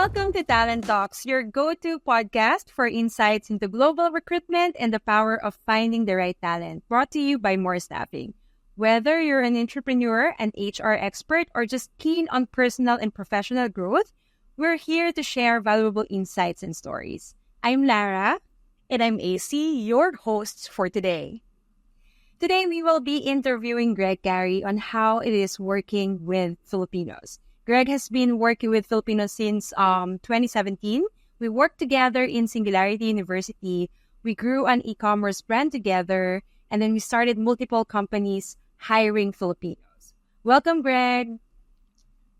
Welcome to Talent Talks, your go-to podcast for insights into global recruitment and the power of finding the right talent. Brought to you by More Staffing. Whether you're an entrepreneur, an HR expert, or just keen on personal and professional growth, we're here to share valuable insights and stories. I'm Lara. And I'm Aycee, your hosts for today. Today, we will be interviewing Gregg Carey on how it is working with Filipinos. Gregg has been working with Filipinos since 2017. We worked together in Singularity University. We grew an e-commerce brand together, and then we started multiple companies hiring Filipinos. Welcome, Gregg.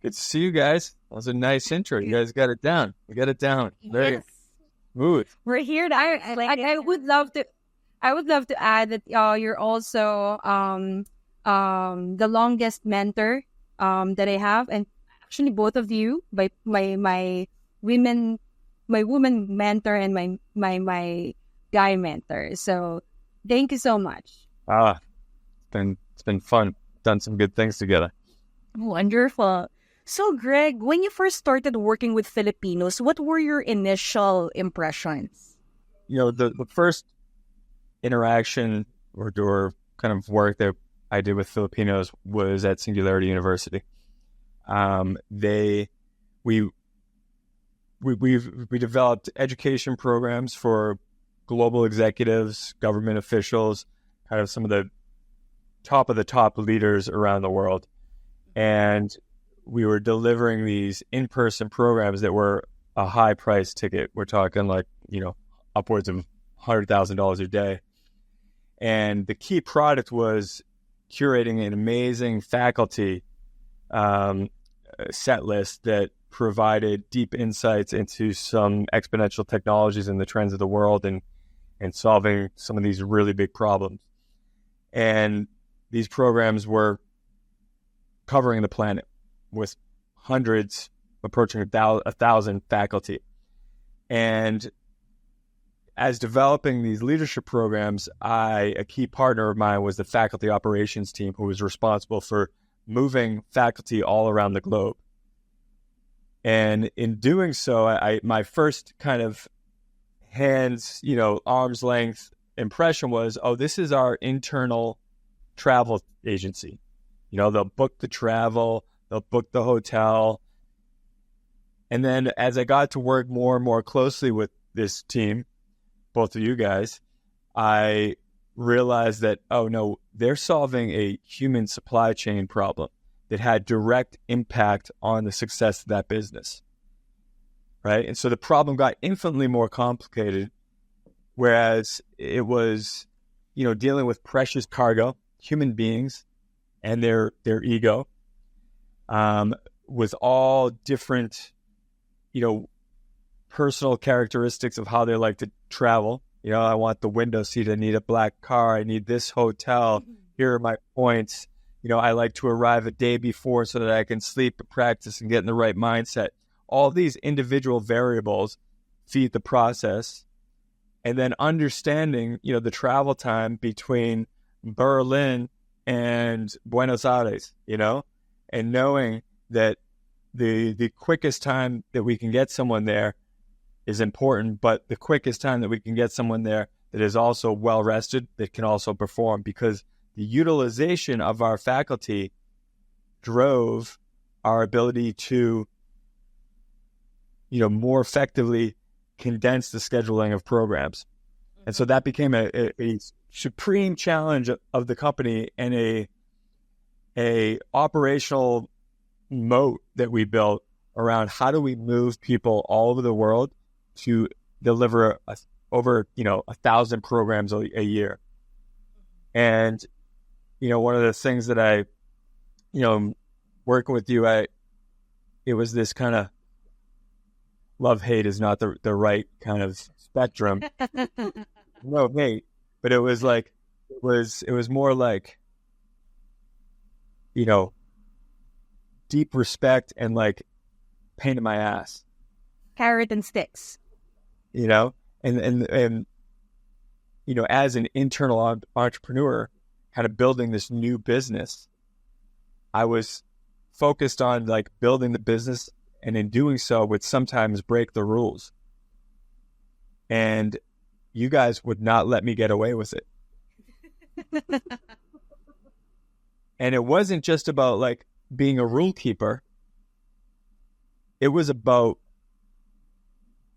Good to see you guys. That was a nice intro. You guys got it down. We got it down. Very smooth. We're here. I would love to add that you're also the longest mentor that I have, and actually both of you, my woman mentor and my guy mentor. So thank you so much. It's been fun. Done some good things together. Wonderful. So Gregg, when you first started working with Filipinos, what were your initial impressions? The first interaction or kind of work that I did with Filipinos was at Singularity University. We developed education programs for global executives, government officials, kind of some of the top leaders around the world. And we were delivering these in-person programs that were a high price ticket. We're talking upwards of $100,000 a day. And the key product was curating an amazing faculty set list that provided deep insights into some exponential technologies and the trends of the world and solving some of these really big problems. And these programs were covering the planet with hundreds, approaching 1,000 faculty. And as developing these leadership programs, a key partner of mine was the faculty operations team, who was responsible for moving faculty all around the globe. And in doing so, my first kind of arm's length impression was, this is our internal travel agency. They'll book the travel, they'll book the hotel. And then as I got to work more and more closely with this team, both of you guys, I realized that, they're solving a human supply chain problem that had direct impact on the success of that business, right? And so the problem got infinitely more complicated, whereas it was, dealing with precious cargo, human beings, and their ego, with all different, personal characteristics of how they like to travel. I want the window seat. I need a black car. I need this hotel. Here are my points. I like to arrive a day before so that I can sleep, practice, and get in the right mindset. All these individual variables feed the process. And then understanding, the travel time between Berlin and Buenos Aires, and knowing that the quickest time that we can get someone there is important, but the quickest time that we can get someone there that is also well rested, that can also perform, because the utilization of our faculty drove our ability to, more effectively condense the scheduling of programs. And so that became a supreme challenge of the company, and a operational moat that we built around how do we move people all over the world to deliver over 1,000 programs a year. And one of the things that I working with you, it was this kind of love-hate is not the right kind of spectrum. No hate, but it was more like, deep respect and like pain in my ass. Carrot and sticks. And as an internal entrepreneur, kind of building this new business, I was focused on like building the business and in doing so would sometimes break the rules. And you guys would not let me get away with it. And it wasn't just about like being a rule keeper. It was about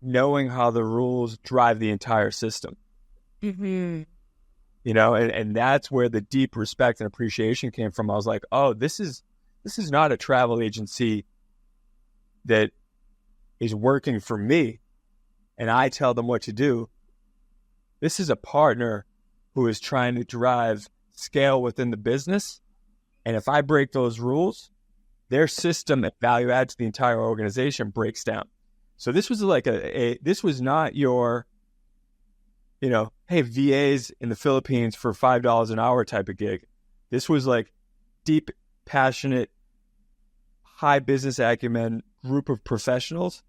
knowing how the rules drive the entire system. Mm-hmm. You know, and that's where the deep respect and appreciation came from. I was like, oh, this is not a travel agency that is working for me and I tell them what to do. This is a partner who is trying to drive scale within the business. And if I break those rules, their system and value add to the entire organization breaks down. So this was like this was not your, you know, hey, VAs in the Philippines for $5 an hour type of gig. This was like deep, passionate, high business acumen group of professionals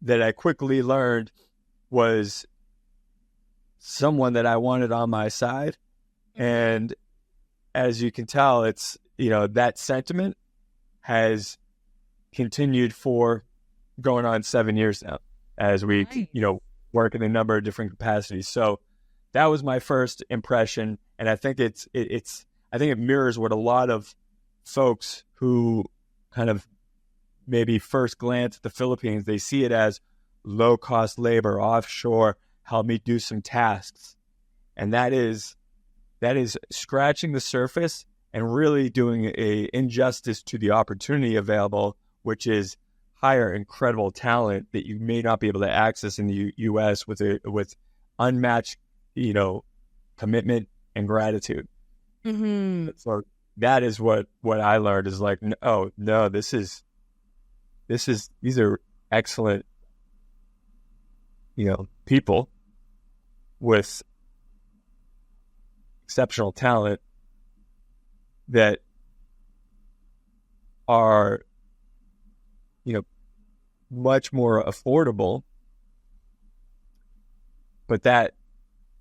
that I quickly learned was someone that I wanted on my side. And as you can tell, it's, you know, that sentiment has continued for going on 7 years now as we, you know, work in a number of different capacities. So that was my first impression. And I think I think it mirrors what a lot of folks who kind of maybe first glance at the Philippines, they see it as low cost labor, offshore, help me do some tasks. And that is scratching the surface and really doing a injustice to the opportunity available, which is hire incredible talent that you may not be able to access in the U.S. with unmatched, you know, commitment and gratitude. Mm-hmm. So that is what I learned is like, oh no, these are excellent, you know, people with exceptional talent that are, you know, much more affordable, but that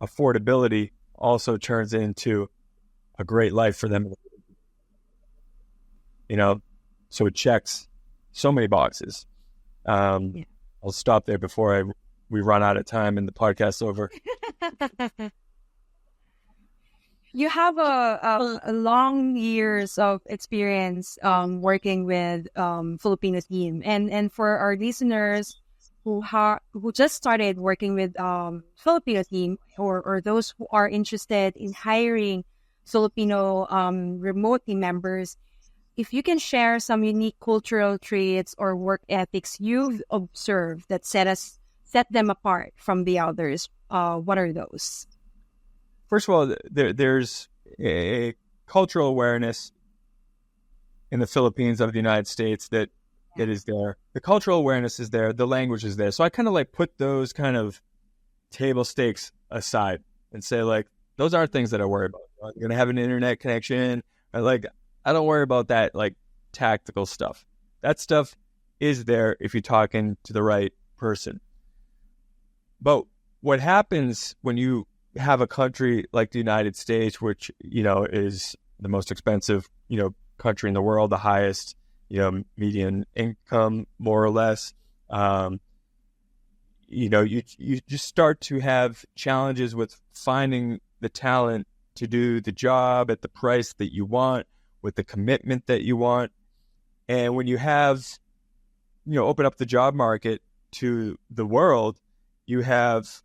affordability also turns into a great life for them, you know, so it checks so many boxes. I'll stop there before we run out of time and the podcast's over. You have a long years of experience working with Filipino team, and for our listeners who just started working with Filipino team, or those who are interested in hiring Filipino remote team members, if you can share some unique cultural traits or work ethics you've observed that set them apart from the others, what are those? First of all, there's a cultural awareness in the Philippines of the United States that is there. The cultural awareness is there. The language is there. So I kind of like put those kind of table stakes aside and say, like, those aren't things that I worry about. You're going to have an internet connection. I don't worry about that, like, tactical stuff. That stuff is there if you're talking to the right person. But what happens when you have a country like the United States, which, you know, is the most expensive, you know, country in the world, the highest, you know, median income, more or less, you know, you just start to have challenges with finding the talent to do the job at the price that you want, with the commitment that you want. And when you have, you know, open up the job market to the world, you have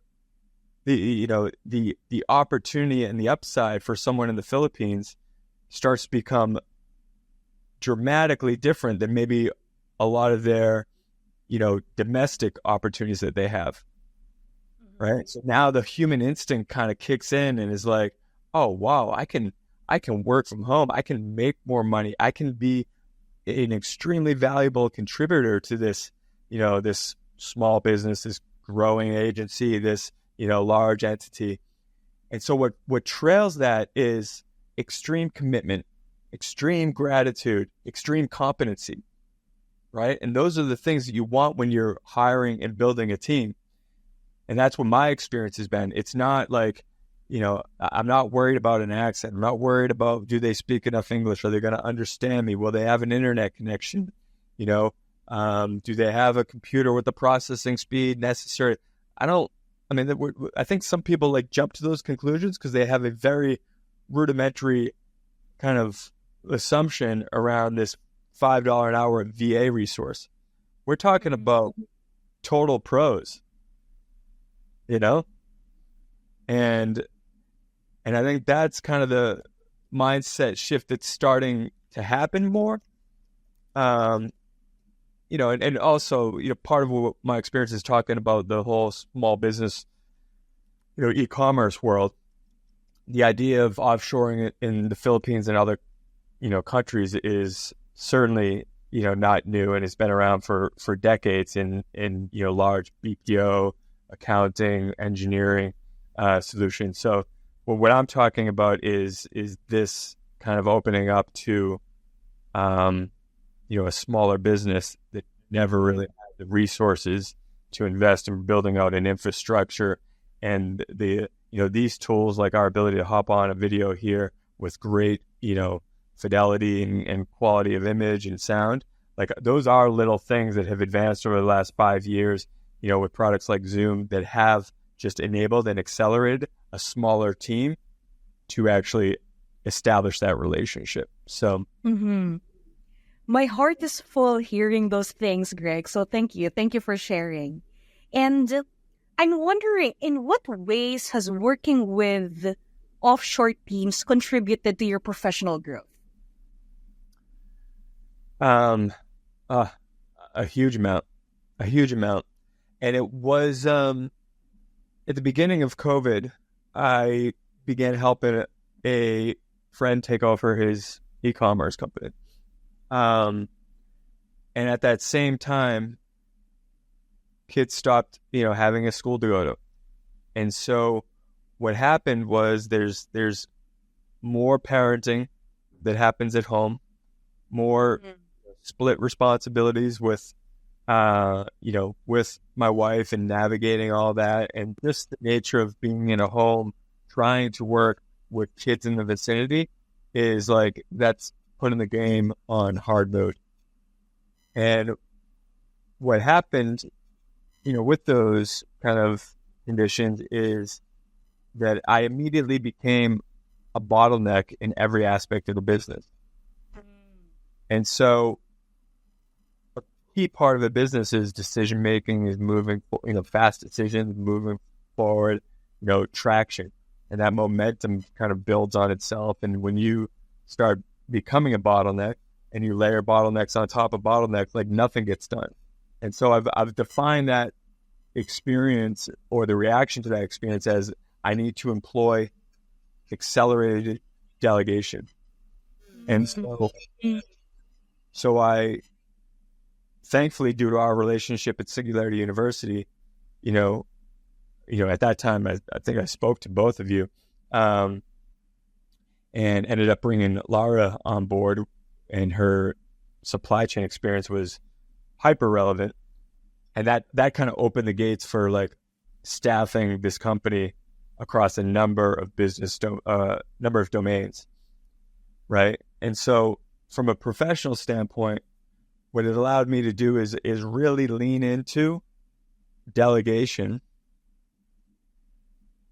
the opportunity and the upside for someone in the Philippines starts to become dramatically different than maybe a lot of their, you know, domestic opportunities that they have. Right. So now the human instinct kind of kicks in and is like, oh, wow, I can work from home. I can make more money. I can be an extremely valuable contributor to this, you know, this small business, this growing agency, this, you know, large entity. And so what trails that is extreme commitment, extreme gratitude, extreme competency, right? And those are the things that you want when you're hiring and building a team. And that's what my experience has been. It's not like, you know, I'm not worried about an accent. I'm not worried about, do they speak enough English? Are they going to understand me? Will they have an internet connection? You know, Do they have a computer with the processing speed necessary? I think some people like jump to those conclusions because they have a very rudimentary kind of assumption around this $5 an hour VA resource. We're talking about total pros, you know? And I think that's kind of the mindset shift that's starting to happen more. And also, part of what my experience is talking about the whole small business, e-commerce world, the idea of offshoring it in the Philippines and other, countries is certainly, not new, and it's been around for decades in large BPO, accounting, engineering solutions. So what I'm talking about is this kind of opening up to, a smaller business that never really had the resources to invest in building out an infrastructure, and these tools, like our ability to hop on a video here with great, fidelity and quality of image and sound, like those are little things that have advanced over the last 5 years, with products like Zoom that have just enabled and accelerated a smaller team to actually establish that relationship. So my heart is full hearing those things, Gregg. So thank you. Thank you for sharing. And I'm wondering, in what ways has working with offshore teams contributed to your professional growth? A huge amount. And it was at the beginning of COVID, I began helping a friend take over his e-commerce company. And at that same time, kids stopped, having a school to go to. And so what happened was there's more parenting that happens at home, more split responsibilities with my wife and navigating all that, and just the nature of being in a home, trying to work with kids in the vicinity is like, that's putting the game on hard mode. And what happened, with those kind of conditions is that I immediately became a bottleneck in every aspect of the business. And so a key part of the business is decision making, is moving, fast decisions, moving forward, traction. And that momentum kind of builds on itself. And when you start becoming a bottleneck and you layer bottlenecks on top of bottlenecks, like nothing gets done. And so I've defined that experience, or the reaction to that experience, as I need to employ accelerated delegation. And so I, thankfully, due to our relationship at Singularity University, at that time, I think I spoke to both of you, and ended up bringing Lara on board, and her supply chain experience was hyper relevant. And that kind of opened the gates for like staffing this company across a number of number of domains, right? And so from a professional standpoint, what it allowed me to do is really lean into delegation.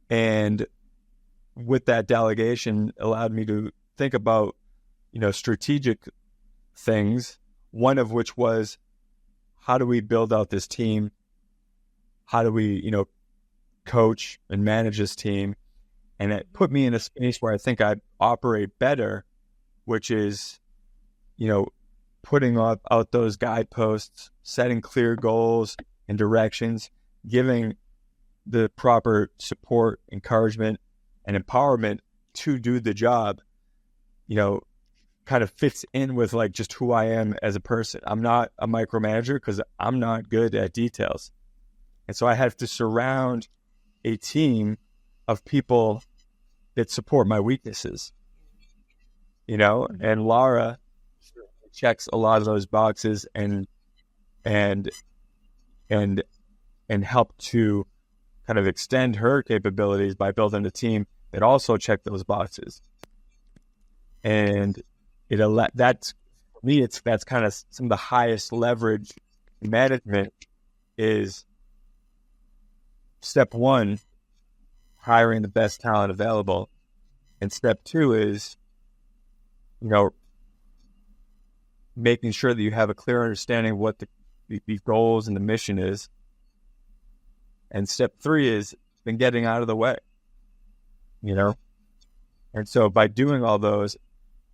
And with that delegation, allowed me to think about, strategic things, one of which was, how do we build out this team? How do we, coach and manage this team? And it put me in a space where I think I'd operate better, which is, putting out those guideposts, setting clear goals and directions, giving the proper support, encouragement, and empowerment to do the job, kind of fits in with like just who I am as a person. I'm not a micromanager because I'm not good at details. And so I have to surround a team of people that support my weaknesses, and Lara checks a lot of those boxes and help to kind of extend her capabilities by building a team that also check those boxes. And that's for me, that's kind of some of the highest leverage management is step one, hiring the best talent available. And step two is, making sure that you have a clear understanding of what the goals and the mission is. And step three is then getting out of the way, And so by doing all those,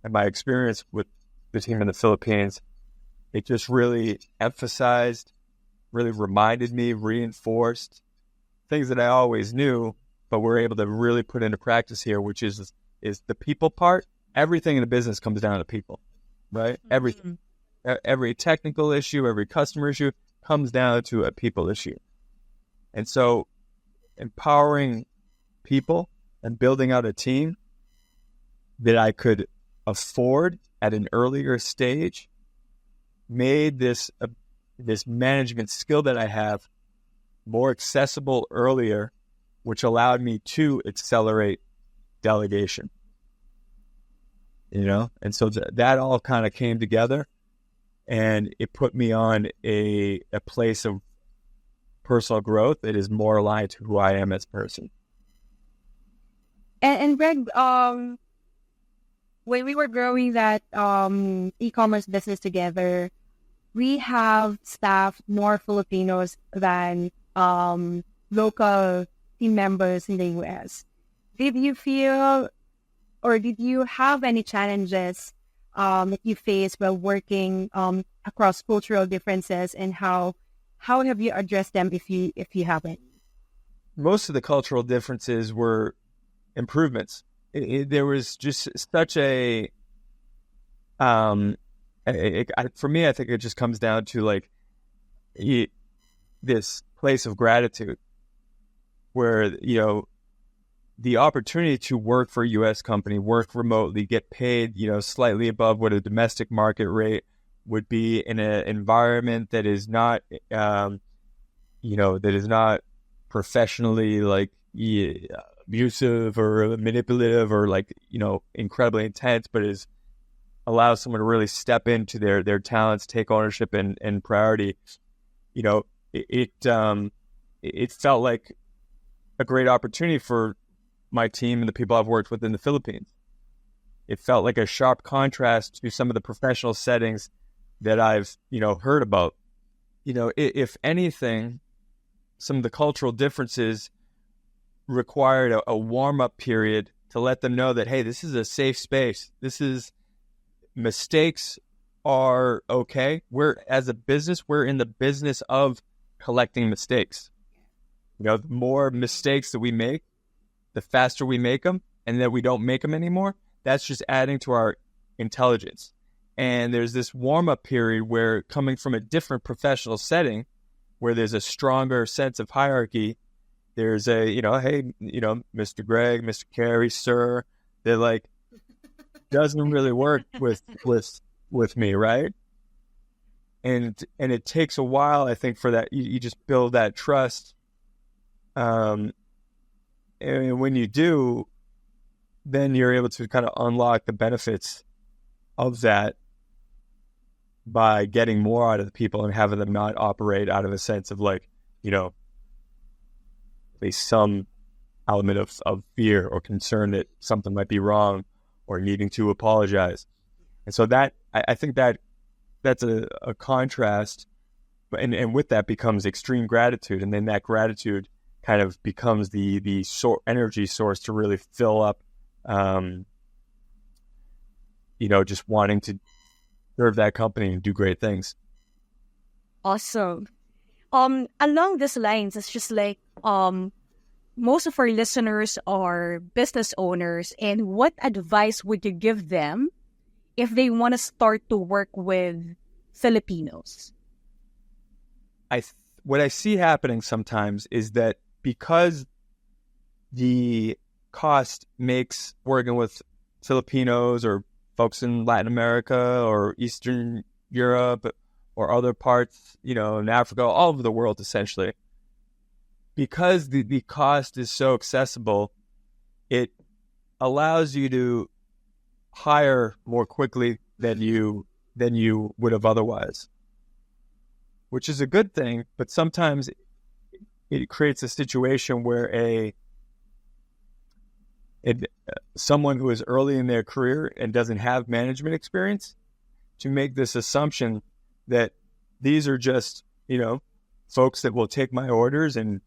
and my experience with the team in the Philippines, it just really emphasized, really reminded me, reinforced things that I always knew, but we're able to really put into practice here, which is the people part. Everything in the business comes down to people, right? Mm-hmm. Every technical issue, every customer issue comes down to a people issue. And so empowering people and building out a team that I could afford at an earlier stage made this management skill that I have more accessible earlier, which allowed me to accelerate delegation. And so that all kind of came together, and it put me on a place of personal growth that is more aligned to who I am as a person. And Greg, when we were growing that e-commerce business together, we have staff more Filipinos than local team members in the US. Did you feel, or did you have any challenges that you faced while working across cultural differences, and how have you addressed them if you haven't? Most of the cultural differences were improvements. There was just such a for me, I think it just comes down to this place of gratitude where, the opportunity to work for a U.S. company, work remotely, get paid, slightly above what a domestic market rate would be in an environment that is not, that is not professionally abusive or manipulative or incredibly intense, but allows someone to really step into their talents, take ownership and priority. It felt like a great opportunity for my team and the people I've worked with in the Philippines. It felt like a sharp contrast to some of the professional settings that I've, heard about. If anything, some of the cultural differences required a warm-up period to let them know that, hey, this is a safe space. Mistakes are okay. As a business, we're in the business of collecting mistakes. The more mistakes that we make, the faster we make them, and that we don't make them anymore, that's just adding to our intelligence. And there's this warm-up period where, coming from a different professional setting, where there's a stronger sense of hierarchy, there's a, hey, Mr. Gregg, Mr. Carey, sir, that doesn't really work with me, right? And it takes a while, I think, for that. You just build that trust. And when you do, then you're able to kind of unlock the benefits of that by getting more out of the people and having them not operate out of a sense of at least some element of fear or concern that something might be wrong or needing to apologize. And so that, I think that's a contrast, and with that becomes extreme gratitude. And then that gratitude kind of becomes the energy source to really fill up, just wanting to serve that company and do great things. Awesome. Along these lines, it's just most of our listeners are business owners, and what advice would you give them if they want to start to work with Filipinos? What I see happening sometimes is that because the cost makes working with Filipinos or folks in Latin America or Eastern Europe or other parts, in Africa, all over the world, essentially, because the cost is so accessible, it allows you to hire more quickly than you would have otherwise. which is a good thing, but sometimes it creates a situation where someone who is early in their career and doesn't have management experience to make this assumption that these are just, folks that will take my orders and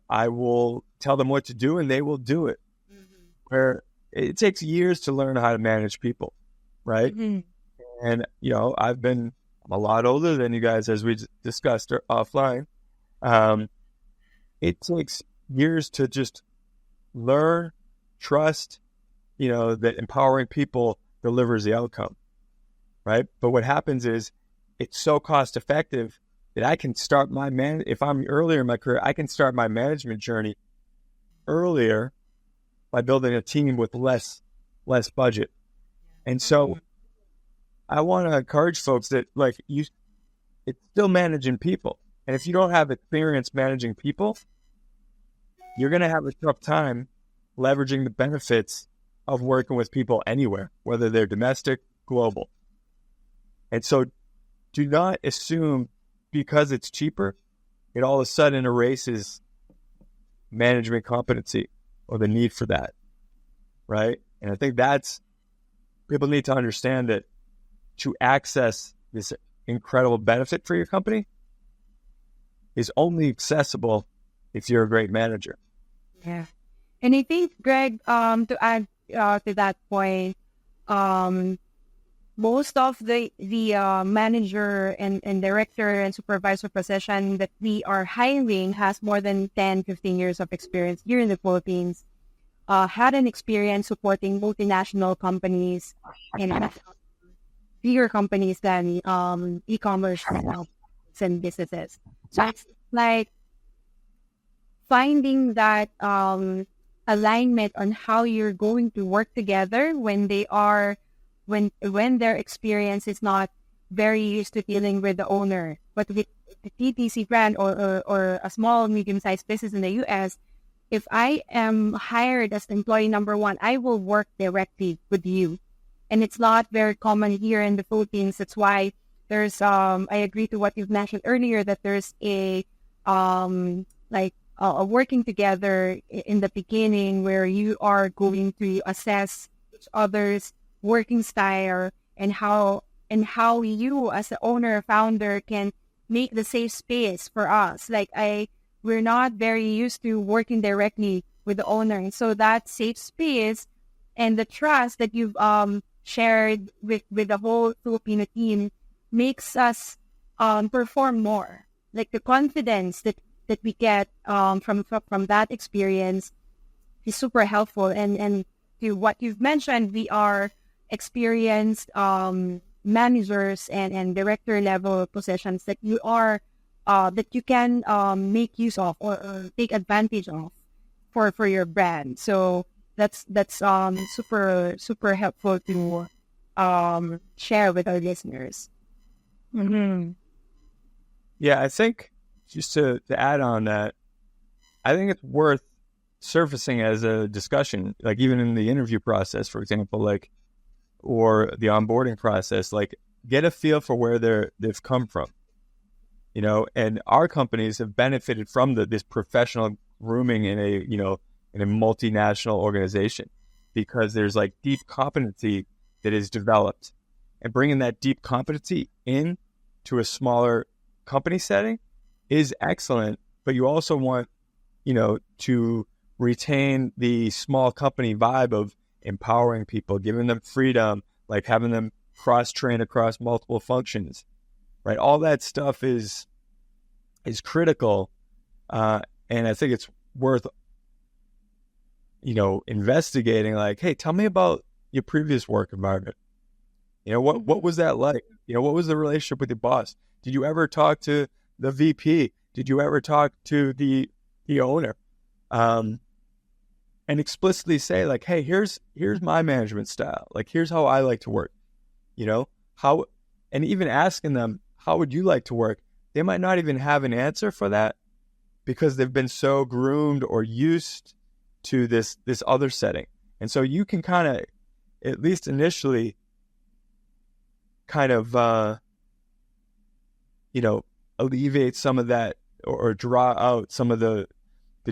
I will tell them what to do and they will do it. Mm-hmm. Where it takes years to learn how to manage people, right? Mm-hmm. And, I'm a lot older than you guys, as we discussed offline. It takes years to just learn, trust, that empowering people delivers the outcome, right? But what happens is it's so cost effective that I can start if I'm earlier in my career, I can start my management journey earlier by building a team with less budget. And so I want to encourage folks that it's still managing people. And if you don't have experience managing people, you're going to have a tough time leveraging the benefits of working with people anywhere, whether they're domestic, global. And so do not assume because it's cheaper, it all of a sudden erases management competency or the need for that, right? And I think people need to understand that to access this incredible benefit for your company is only accessible if you're a great manager. Yeah. And I think, Greg, to add to that point, most of the manager and director and supervisor position that we are hiring has more than 10, 15 years of experience here in the Philippines, had an experience supporting multinational companies and bigger companies than e-commerce and businesses. So it's like finding that alignment on how you're going to work together when their experience is not very used to dealing with the owner. But with the TTC brand or a small, medium-sized business in the U.S., if I am hired as employee number one, I will work directly with you. And it's not very common here in the Philippines. That's why there's, I agree to what you've mentioned earlier, that there's a working together in the beginning where you are going to assess each other's working style and how you as the owner founder can make the safe space for us. We're not very used to working directly with the owner, and so that safe space and the trust that you've shared with the whole Filipino team makes us perform more. Like the confidence that we get from that experience is super helpful. And to what you've mentioned, we are experienced managers and director level positions that you can make use of or take advantage of for your brand. So that's super super helpful to share with our listeners. Mm-hmm. Yeah, I think just to add on that, I think it's worth surfacing as a discussion, like even in the interview process, for example, or the onboarding process, get a feel for where they've come from, and our companies have benefited from this professional grooming in a multinational organization, because there's deep competency that is developed, and bringing that deep competency in to a smaller company setting is excellent. But you also want, to retain the small company vibe of empowering people, giving them freedom, having them cross-train across multiple functions, right? All that stuff is critical. And I think it's worth, investigating, hey, tell me about your previous work environment. What was that like? What was the relationship with your boss? Did you ever talk to the VP? Did you ever talk to the owner? And explicitly say, hey, here's my management style. Here's how I like to work. And even asking them, how would you like to work? They might not even have an answer for that because they've been so groomed or used to this other setting. And so you can kind of, at least initially, kind of, alleviate some of that or draw out some of the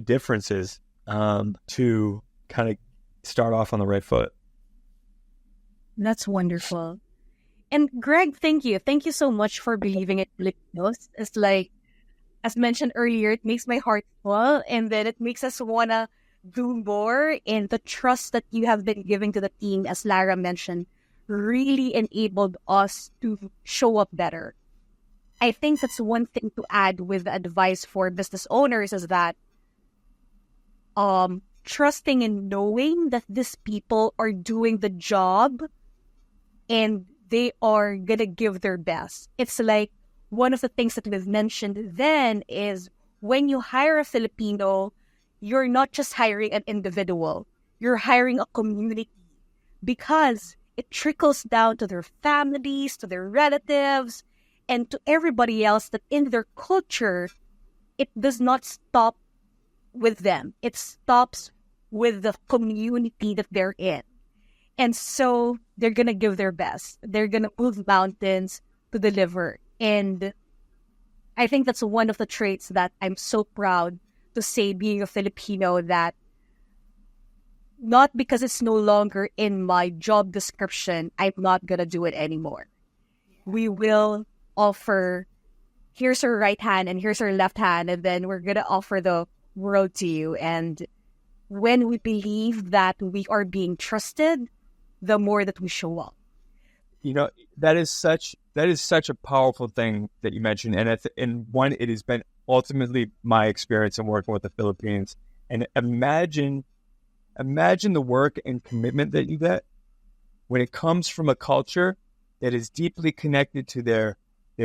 differences to kind of start off on the right foot. That's wonderful. And Greg, thank you. Thank you so much for believing in Filipinos. It's like, as mentioned earlier, it makes my heart full, and then it makes us want to do more. And the trust that you have been giving to the team, as Lara mentioned, really enabled us to show up better. I think that's one thing to add with the advice for business owners is that trusting and knowing that these people are doing the job and they are going to give their best. It's like one of the things that we've mentioned then is when you hire a Filipino, you're not just hiring an individual, you're hiring a community because it trickles down to their families, to their relatives, and to everybody else that in their culture, it does not stop with them. It stops with the community that they're in. And so they're going to give their best. They're going to move mountains to deliver. And I think that's one of the traits that I'm so proud to say being a Filipino, that not because it's no longer in my job description, I'm not going to do it anymore. We will offer, here's our right hand and here's our left hand, and then we're going to offer the world to you. And when we believe that we are being trusted, the more that we show up. That is such a powerful thing that you mentioned, and one, it has been ultimately my experience in working with the Philippines. And imagine the work and commitment that you get when it comes from a culture that is deeply connected to their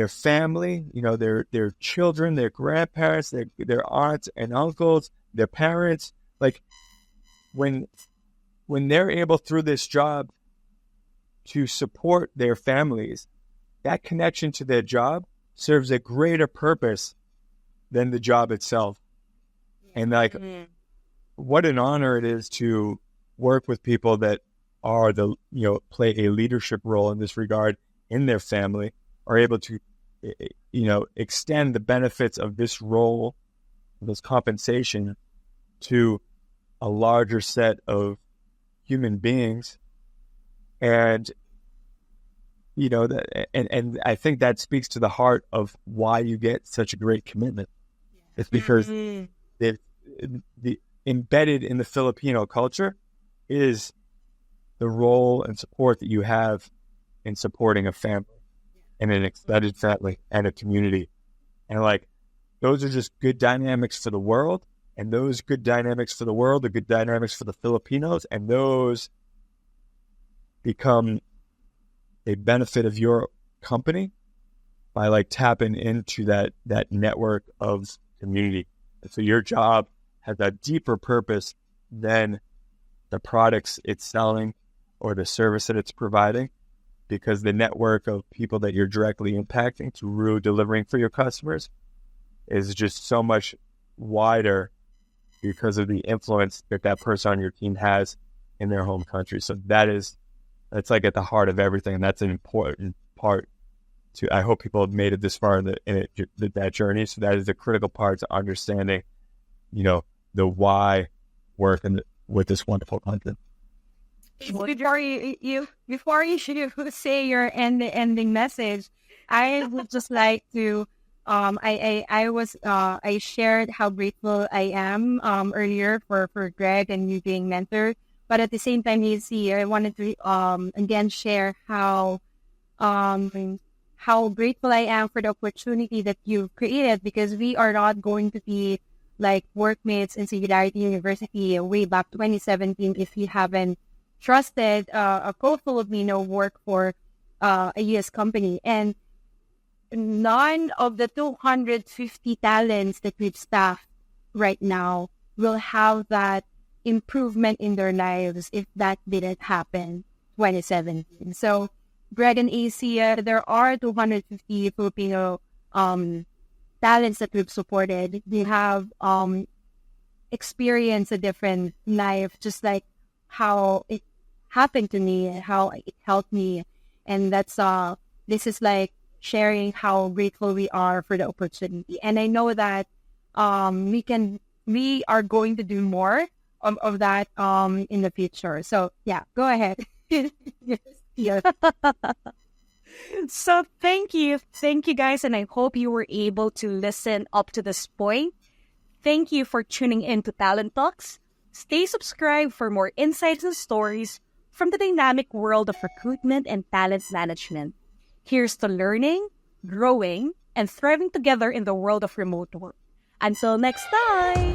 family, their children, their grandparents, their aunts and uncles, their parents. Like when they're able through this job to support their families, that connection to their job serves a greater purpose than the job itself. And what an honor it is to work with people that are play a leadership role in this regard in their family, are able to, extend the benefits of this role, this compensation to a larger set of human beings. And, and I think that speaks to the heart of why you get such a great commitment. It's because the embedded in the Filipino culture is the role and support that you have in supporting a family and an extended family and a community. And those are just good dynamics for the world. And those good dynamics for the world are good dynamics for the Filipinos. And those become a benefit of your company by tapping into that network of community. And so your job has a deeper purpose than the products it's selling or the service that it's providing, because the network of people that you're directly impacting through delivering for your customers is just so much wider because of the influence that person on your team has in their home country. So that's at the heart of everything. And that's an important part to, I hope people have made it this far in that journey. So that is a critical part to understanding, the why work with this wonderful content. Before you say your ending message, I would just like to I shared how grateful I am earlier for Greg and you being mentored, but at the same time, Aycee, I wanted to again share how grateful I am for the opportunity that you've created, because we are not going to be like workmates in Singularity University way back 2017 if you haven't trusted a co-Filipino work for a U.S. company. And none of the 250 talents that we've staffed right now will have that improvement in their lives if that didn't happen 2017. So Gregg and Aycee, there are 250 Filipino talents that we've supported. They have experienced a different life, just like how it happened to me, how it helped me. And that's this is like sharing how grateful we are for the opportunity. And I know that we are going to do more of that in the future. So yeah, go ahead. Yes. So thank you. Thank you guys. And I hope you were able to listen up to this point. Thank you for tuning in to Talent Talks. Stay subscribed for more insights and stories from the dynamic world of recruitment and talent management. Here's to learning, growing, and thriving together in the world of remote work. Until next time!